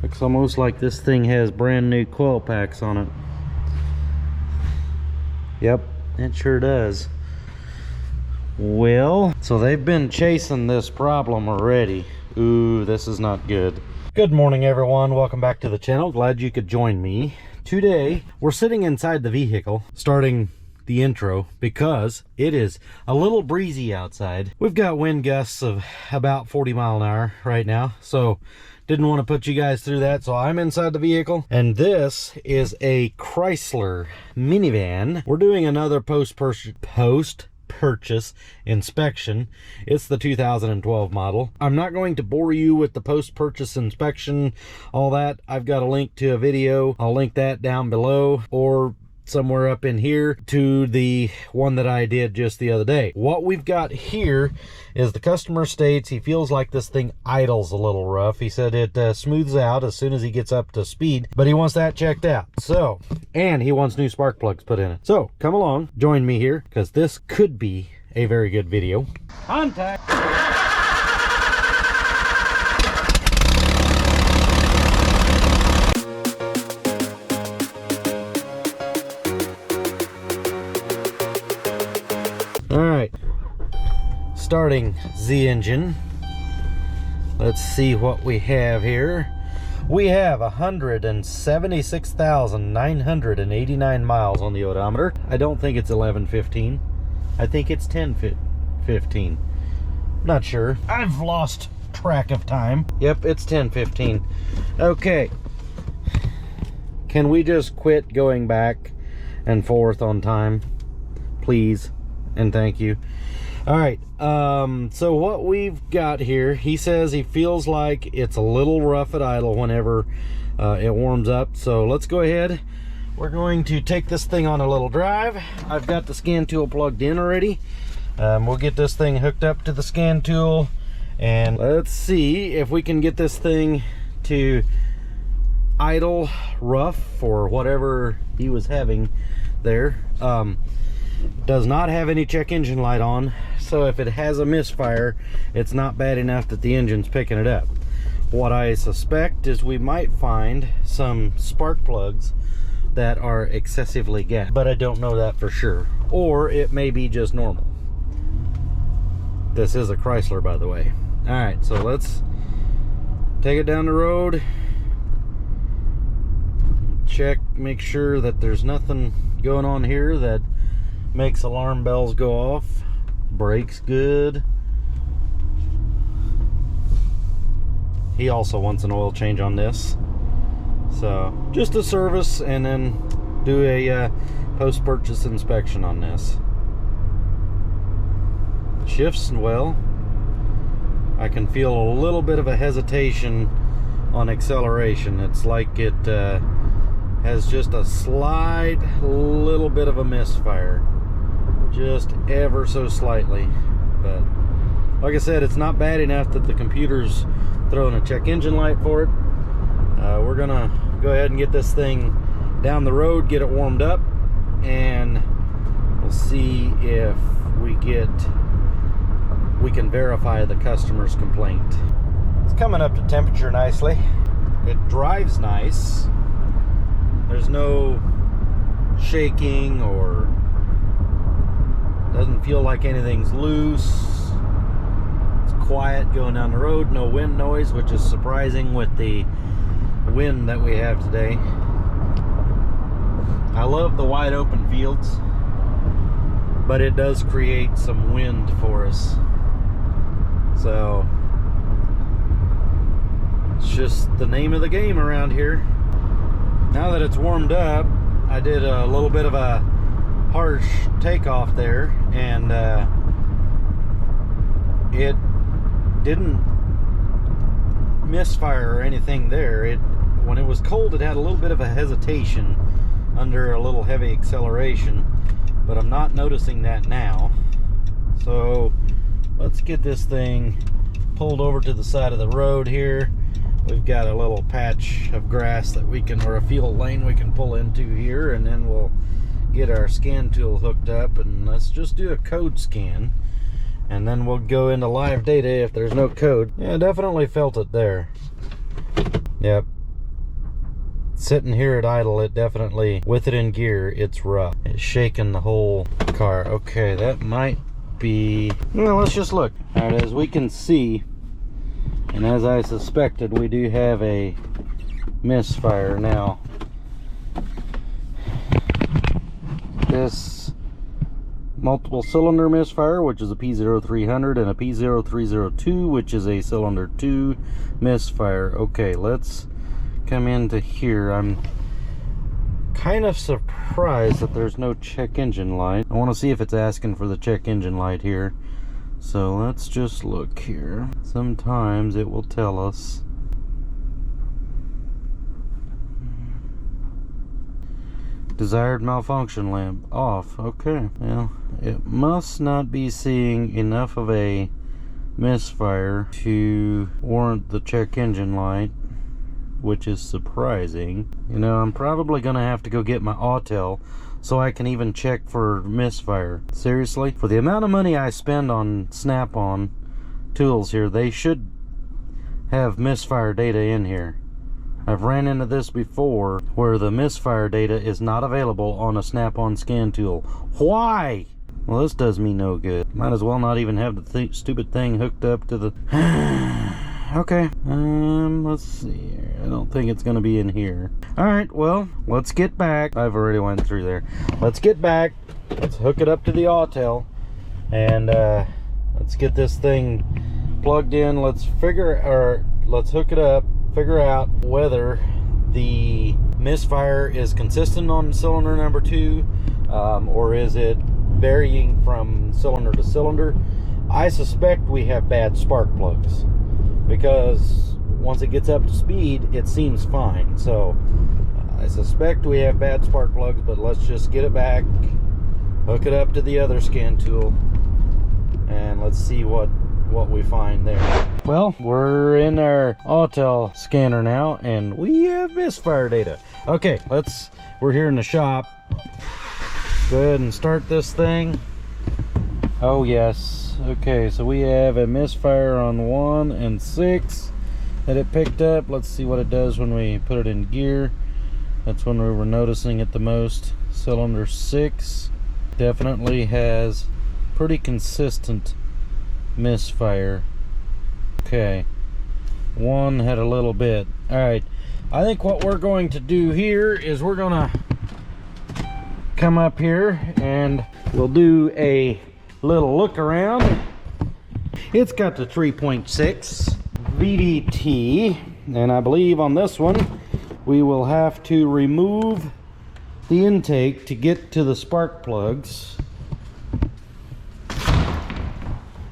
Looks almost like this thing has brand new coil packs on it. Yep, it sure does. Well, so they've been chasing this problem already. Ooh, this is not good. Good morning, everyone. Welcome back to the channel. Glad you could join me. Today, we're sitting inside the vehicle, starting the intro because it is a little breezy outside. We've got wind gusts of about 40 mile an hour right now, so didn't want to put you guys through that, so I'm inside the vehicle. And this is a Chrysler minivan. We're doing another post-purchase inspection. It's the 2012 model. I'm not going to bore you with the post-purchase inspection, all that. I've got a link to a video. I'll link that down below or somewhere up in here to the one that I did just the other day. What we've got here is the customer states he feels like this thing idles a little rough. He said it smooths out as soon as he gets up to speed, but he wants that checked out. So, and he wants new spark plugs put in it. So come along, join me here, because this could be a very good video. Contact. Alright, starting the engine. Let's see what we have here. We have 176,989 miles on the odometer. I don't think it's 11:15. I think it's 10:15. Not sure. I've lost track of time. Yep, it's 10:15. Okay. Can we just quit going back and forth on time, please? And thank you. All right, so what we've got here, he says he feels like it's a little rough at idle whenever it warms up. So let's go ahead. We're going to take this thing on a little drive. I've got the scan tool plugged in already. We'll get this thing hooked up to the scan tool, and let's see if we can get this thing to idle rough or whatever he was having there. Does not have any check engine light on, so if it has a misfire, it's not bad enough that the engine's picking it up. What I suspect is we might find some spark plugs that are excessively gassed, but I don't know that for sure. Or it may be just normal. This is a Chrysler, by the way. Alright, so let's take it down the road, check, make sure that there's nothing going on here that makes alarm bells go off. Brakes good. He also wants an oil change on this, so just a service and then do a post-purchase inspection on this. Shifts well. I can feel a little bit of a hesitation on acceleration. It's like it has just a slight little bit of a misfire, just ever so slightly. But like I said, it's not bad enough that the computer's throwing a check engine light for it. We're gonna go ahead and get this thing down the road, get it warmed up, and we'll see if we can verify the customer's complaint. It's coming up to temperature nicely. It drives nice. There's no shaking or doesn't feel like anything's loose. It's quiet going down the road, no wind noise, which is surprising with the wind that we have today. I love the wide open fields, but it does create some wind for us. So it's just the name of the game around here. Now that it's warmed up, I did a little bit of a harsh takeoff there, and it didn't misfire or anything there. When it was cold, it had a little bit of a hesitation under a little heavy acceleration, but I'm not noticing that now. So let's get this thing pulled over to the side of the road here. We've got a little patch of grass that we can, or a field lane we can pull into here, and then we'll get our scan tool hooked up, and let's just do a code scan, and then we'll go into live data if there's no code. Yeah, definitely felt it there. Yep, Sitting here at idle, it definitely, with it in gear, it's rough. It's shaking the whole car. Okay, that might be, well, let's just look. All right, as we can see, and as I suspected, we do have a misfire now. This multiple cylinder misfire, which is a P0300, and a P0302, which is a cylinder 2 misfire. Okay, let's come into here. I'm kind of surprised that there's no check engine light. I want to see if it's asking for the check engine light here. So let's just look here. Sometimes it will tell us. Desired malfunction lamp off. Okay, well, it must not be seeing enough of a misfire to warrant the check engine light, which is surprising. You know, I'm probably gonna have to go get my Autel so I can even check for misfire. Seriously, for the amount of money I spend on Snap-on tools here, they should have misfire data in here. I've ran into this before where the misfire data is not available on a Snap-on scan tool. Why? Well, this does me no good. Might as well not even have the stupid thing hooked up to the... Okay, let's see here. I don't think it's gonna be in here. Alright, well, let's get back. I've already went through there. Let's get back. Let's hook it up to the Autel. And let's get this thing plugged in. Let's hook it up. Figure out whether the misfire is consistent on cylinder number 2, or is it varying from cylinder to cylinder. I suspect we have bad spark plugs, because once it gets up to speed, it seems fine. So I suspect we have bad spark plugs, but let's just get it back, hook it up to the other scan tool, and let's see what we find there. Well, we're in our Autel scanner now, and we have misfire data. Okay, we're here in the shop. Go ahead and start this thing. Oh yes. Okay, so we have a misfire on 1 and 6 that it picked up. Let's see what it does when we put it in gear. That's when we were noticing it the most. Cylinder 6 definitely has pretty consistent misfire. Okay, 1 had a little bit. All right, I think what we're going to do here is we're gonna come up here and we'll do a little look around. It's got the 3.6 VDT, and I believe on this one we will have to remove the intake to get to the spark plugs,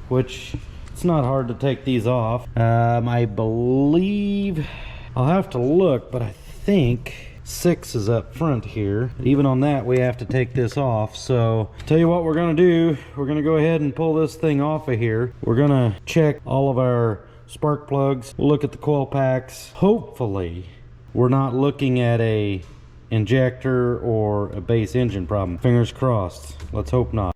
which it's not hard to take these off. I believe, I'll have to look, but I think 6 is up front here. Even on that, we have to take this off. So tell you what we're gonna do, we're gonna go ahead and pull this thing off of here. We're gonna check all of our spark plugs. We'll look at the coil packs. Hopefully we're not looking at a injector or a base engine problem. Fingers crossed. Let's hope not.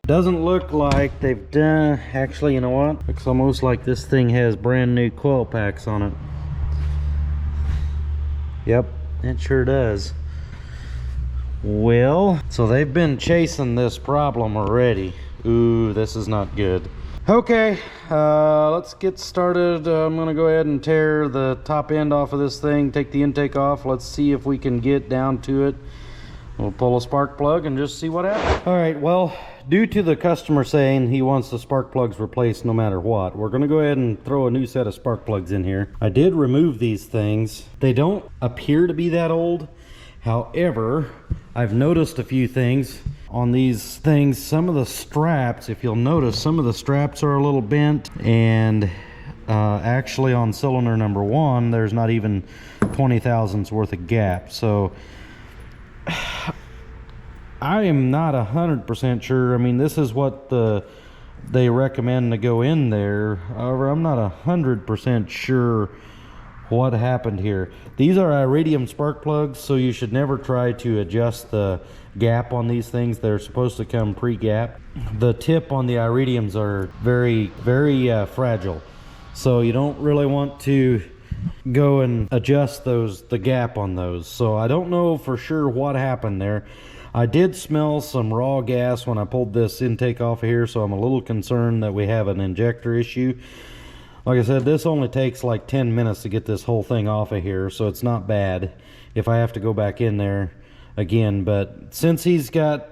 Doesn't look like they've done, actually, you know what? Looks almost like this thing has brand new coil packs on it. Yep, it sure does. Well, so they've been chasing this problem already. Ooh, this is not good. Okay, let's get started. I'm gonna go ahead and tear the top end off of this thing, take the intake off. Let's see if we can get down to it. We'll pull a spark plug and just see what happens. All right, well, due to the customer saying he wants the spark plugs replaced no matter what, we're gonna go ahead and throw a new set of spark plugs in here. I did remove these things. They don't appear to be that old. However, I've noticed a few things on these things. Some of the straps, if you'll notice, some of the straps are a little bent, and actually on cylinder number 1, there's not even 20 thousandths worth of gap. So I am not 100% sure. I mean, this is what they recommend to go in there. However, I'm not 100% sure what happened here. These are iridium spark plugs, so you should never try to adjust the gap on these things. They're supposed to come pre-gap. The tip on the iridiums are very, very fragile, so you don't really want to go and adjust the gap on those. So I don't know for sure what happened there. I did smell some raw gas when I pulled this intake off of here, so I'm a little concerned that we have an injector issue. Like I said, this only takes like 10 minutes to get this whole thing off of here, so it's not bad if I have to go back in there again. But since he's got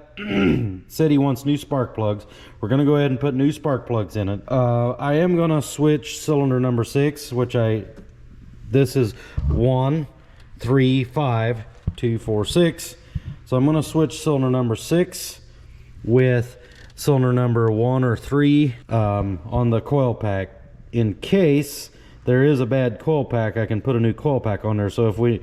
said he wants new spark plugs, we're going to go ahead and put new spark plugs in it. I am going to switch cylinder number 6, which this is 1, 3, 5, 2, 4, 6. So I'm going to switch cylinder number 6 with cylinder number 1 or 3 on the coil pack. In case there is a bad coil pack, I can put a new coil pack on there. So if we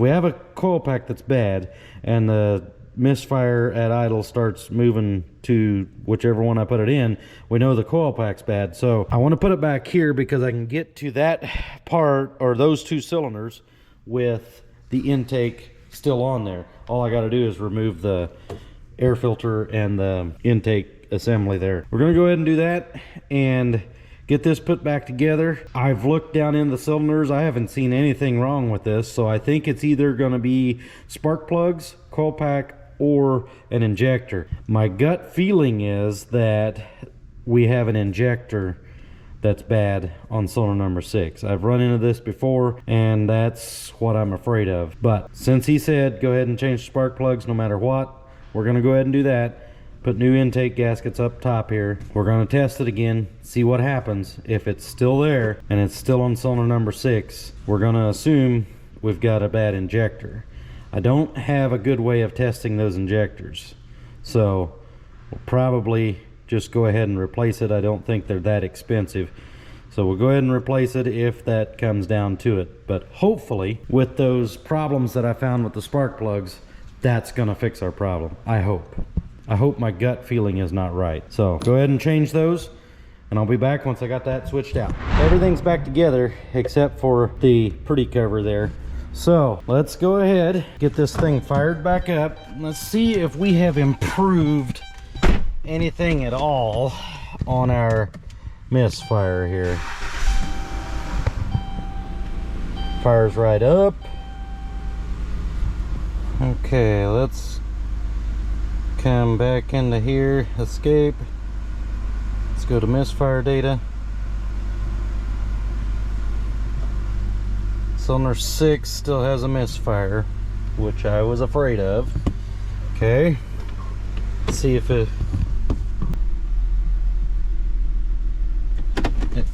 have a coil pack that's bad and the misfire at idle starts moving to whichever one I put it in, we know the coil pack's bad. So I want to put it back here because I can get to that part, or those 2 cylinders, with the intake still on there. All I got to do is remove the air filter and the intake assembly there. We're going to go ahead and do that and get this put back together. I've looked down in the cylinders. I haven't seen anything wrong with this, so I think it's either going to be spark plugs, coil pack, or an injector. My gut feeling is that we have an injector that's bad on cylinder number 6. I've run into this before, and that's what I'm afraid of. But since he said go ahead and change the spark plugs no matter what, we're going to go ahead and do that. Put new intake gaskets up top here. We're going to test it again, see what happens. If it's still there and it's still on cylinder number 6, we're going to assume we've got a bad injector. I don't have a good way of testing those injectors, so we'll probably just go ahead and replace it. I don't think they're that expensive, so we'll go ahead and replace it if that comes down to it. But hopefully, with those problems that I found with the spark plugs, that's gonna fix our problem. I hope my gut feeling is not right. So go ahead and change those, and I'll be back once I got that switched out. Everything's back together except for the pretty cover there. So let's go ahead, get this thing fired back up. Let's see if we have improved anything at all on our misfire here. Fires right up. Okay, let's come back into here, escape. Let's go to misfire data. Cylinder 6 still has a misfire, which I was afraid of. Okay, let's see if it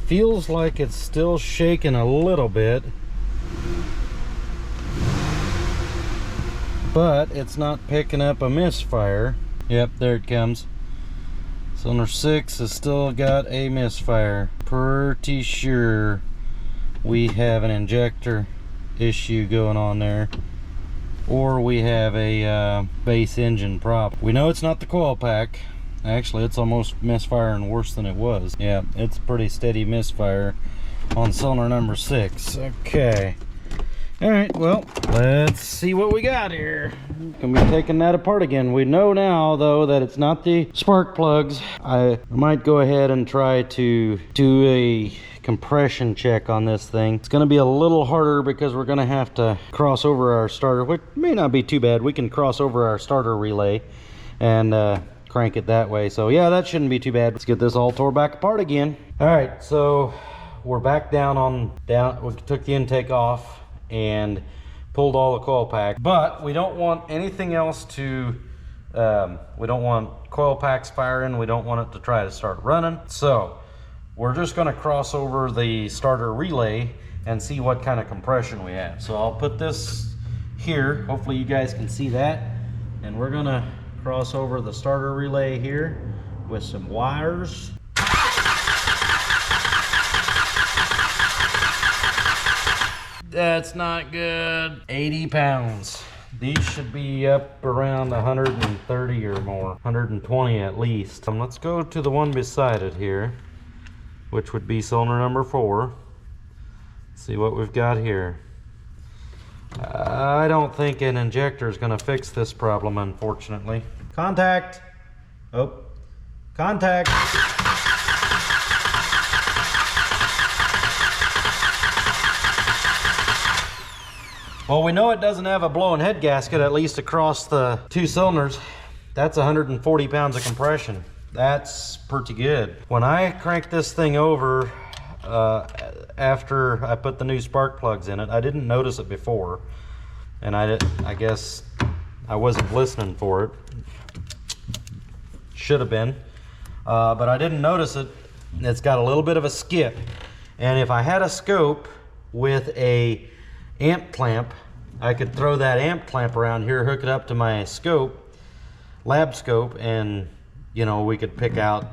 feels like it's still shaking a little bit, but it's not picking up a misfire. Yep, there it comes. Cylinder 6 has still got a misfire. Pretty sure we have an injector issue going on there, or we have a base engine problem. We know it's not the coil pack. Actually, it's almost misfiring worse than it was. Yeah, it's pretty steady misfire on cylinder number 6. Okay. All right, well, let's see what we got here. Gonna be taking that apart again. We know now, though, that it's not the spark plugs. I might go ahead and try to do a compression check on this thing. It's gonna be a little harder because we're gonna have to cross over our starter, which may not be too bad. We can cross over our starter relay and crank it that way. So yeah, that shouldn't be too bad. Let's get this all tore back apart again. All right, so we're back down. We took the intake off and pulled all the coil pack, but we don't want anything else to we don't want coil packs firing. We don't want it to try to start running, so we're just going to cross over the starter relay and see what kind of compression we have. So I'll put this here, hopefully you guys can see that, and we're going to cross over the starter relay here with some wires. That's not good. 80 pounds. These should be up around 130 or more, 120 at least. Let's go to the one beside it here, which would be cylinder number 4. See what we've got here. I don't think an injector is going to fix this problem, unfortunately. Contact. Oh, contact. Well, we know it doesn't have a blowing head gasket, at least across the 2 cylinders. That's 140 pounds of compression. That's pretty good. When I cranked this thing over after I put the new spark plugs in it, I didn't notice it before, and I guess I wasn't listening for it. Should have been, but I didn't notice it. It's got a little bit of a skip, and if I had a scope with a amp clamp, I could throw that amp clamp around here, hook it up to my scope, lab scope, and you know, we could pick out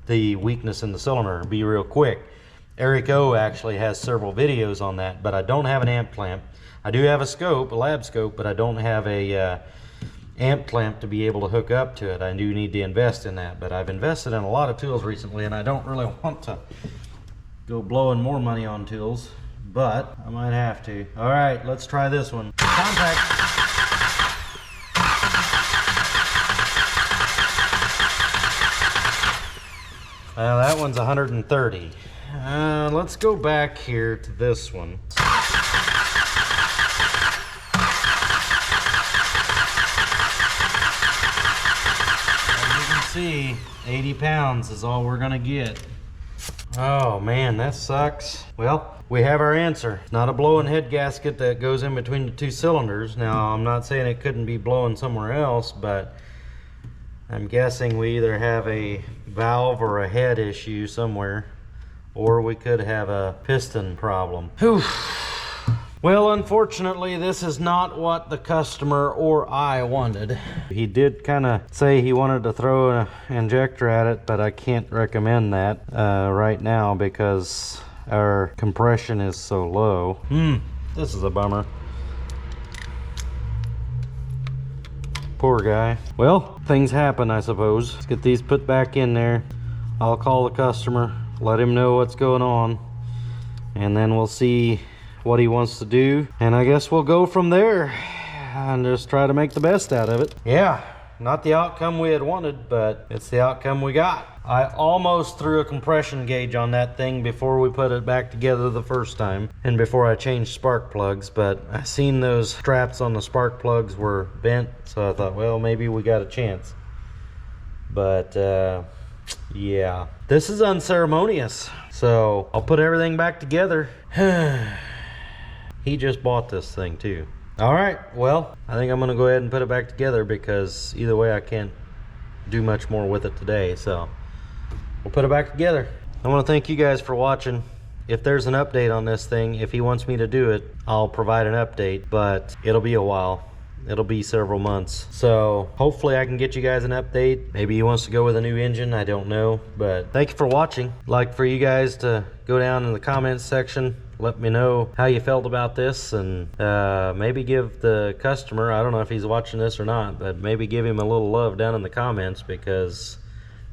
the weakness in the cylinder and be real quick. Eric O actually has several videos on that, but I don't have an amp clamp. I do have a scope, a lab scope, but I don't have a amp clamp to be able to hook up to it. I do need to invest in that, but I've invested in a lot of tools recently, and I don't really want to go blowing more money on tools, but I might have to. All right, let's try this one. Contact. Well, that one's 130. Let's go back here to this one. As you can see, 80 pounds is all we're gonna get. Oh man, that sucks. Well, we have our answer. It's not a blowing head gasket that goes in between the 2 cylinders. Now, I'm not saying it couldn't be blowing somewhere else, but I'm guessing we either have a valve or a head issue somewhere, or we could have a piston problem. Whew. Well, unfortunately, this is not what the customer or I wanted. He did kind of say he wanted to throw an injector at it, but I can't recommend that right now because our compression is so low. This is a bummer. Poor guy. Well, things happen, I suppose. Let's get these put back in there. I'll call the customer, let him know what's going on, and then we'll see what he wants to do, and I guess we'll go from there and just try to make the best out of it. Yeah, not the outcome we had wanted, but it's the outcome we got. I almost threw a compression gauge on that thing before we put it back together the first time, and before I changed spark plugs, but I seen those straps on the spark plugs were bent, so I thought, well, maybe we got a chance. But yeah, this is unceremonious, so I'll put everything back together. He just bought this thing too. All right, well, I think I'm gonna go ahead and put it back together because either way I can't do much more with it today, so we'll put it back together. I want to thank you guys for watching. If there's an update on this thing, if he wants me to do it, I'll provide an update, but it'll be a while. It'll be several months. So hopefully I can get you guys an update. Maybe he wants to go with a new engine, I don't know. But thank you for watching. I'd like for you guys to go down in the comments section, let me know how you felt about this, and maybe give the customer, I don't know if he's watching this or not, but maybe give him a little love down in the comments, because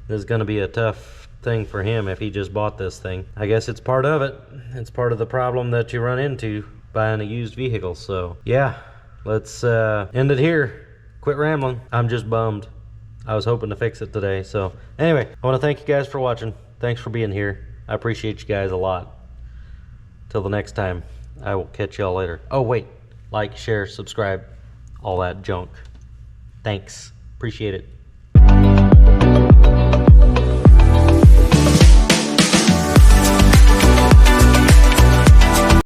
this is going to be a tough thing for him if he just bought this thing. I guess it's part of it. It's part of the problem that you run into buying a used vehicle. So yeah, let's end it here. Quit rambling. I'm just bummed. I was hoping to fix it today. So anyway, I want to thank you guys for watching. Thanks for being here. I appreciate you guys a lot. Till the next time, I will catch y'all later. Oh wait, like, share, subscribe, all that junk. Thanks. Appreciate it.